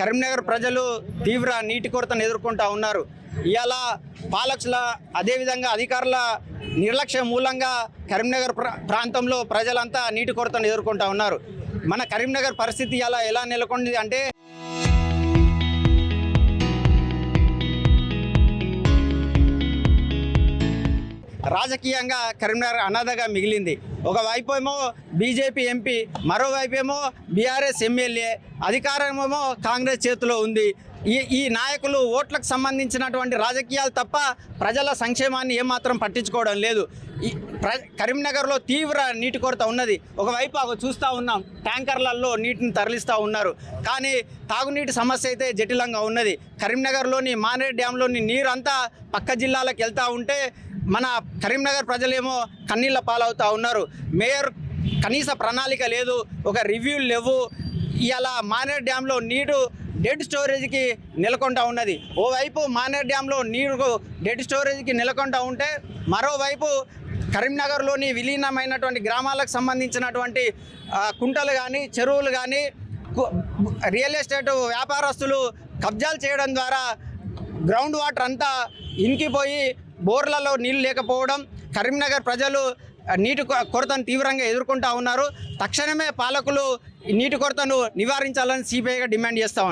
కరీంనగర్ ప్రజలు తీవ్ర నీటి కొరతను ఎదుర్కొంటూ ఉన్నారు. ఇవాళ పాలకుల అదేవిధంగా అధికారుల నిర్లక్ష్యం మూలంగా కరీంనగర్ ప్రాంతంలో ప్రజలంతా నీటి కొరతను ఎదుర్కొంటూ ఉన్నారు. మన కరీంనగర్ పరిస్థితి ఇలా ఎలా నెలకొంది అంటే రాజకీయంగా కరీంనగర్ అనాథగా మిగిలింది. ఒకవైపు ఏమో బీజేపీ ఎంపీ, మరోవైపు ఏమో బీఆర్ఎస్ ఎమ్మెల్యే, అధికారమేమో కాంగ్రెస్ చేతిలో ఉంది. ఈ నాయకులు ఓట్లకు సంబంధించినటువంటి రాజకీయాలు తప్ప ప్రజల సంక్షేమాన్ని ఏమాత్రం పట్టించుకోవడం లేదు. కరీంనగర్లో తీవ్ర నీటి కొరత ఉన్నది. ఒకవైపు చూస్తూ ఉన్నాం, ట్యాంకర్లలో నీటిని తరలిస్తూ ఉన్నారు. కానీ తాగునీటి సమస్య అయితే జటిలంగా ఉన్నది. కరీంనగర్లోని మానేరు డ్యాంలోని నీరు అంతా పక్క జిల్లాలకు వెళ్తూ ఉంటే మన కరీంనగర్ ప్రజలేమో కన్నీళ్ళ పాలవుతూ ఉన్నారు. మేయర్ కనీస ప్రణాళిక లేదు, ఒక రివ్యూలు లేవు. ఇలా మానేరు డ్యాంలో నీరు డెడ్ స్టోరేజ్కి నెలకొంటూ ఉన్నది. ఓవైపు మానేరు డ్యాంలో నీరు డెడ్ స్టోరేజ్కి నెలకొంటూ ఉంటే మరోవైపు కరీంనగర్లోని విలీనమైనటువంటి గ్రామాలకు సంబంధించినటువంటి కుంటలు కానీ చెరువులు కానీ రియల్ ఎస్టేట్ వ్యాపారస్తులు కబ్జాలు చేయడం ద్వారా గ్రౌండ్ వాటర్ అంతా ఇంకిపోయి బోర్లలో నీళ్ళు లేకపోవడం, కరీంనగర్ ప్రజలు నీటి కొరతను తీవ్రంగా ఎదుర్కొంటూ ఉన్నారు. తక్షణమే పాలకులు నీటి కొరతను నివారించాలని సిపిఐగా డిమాండ్ చేస్తూ ఉన్నారు.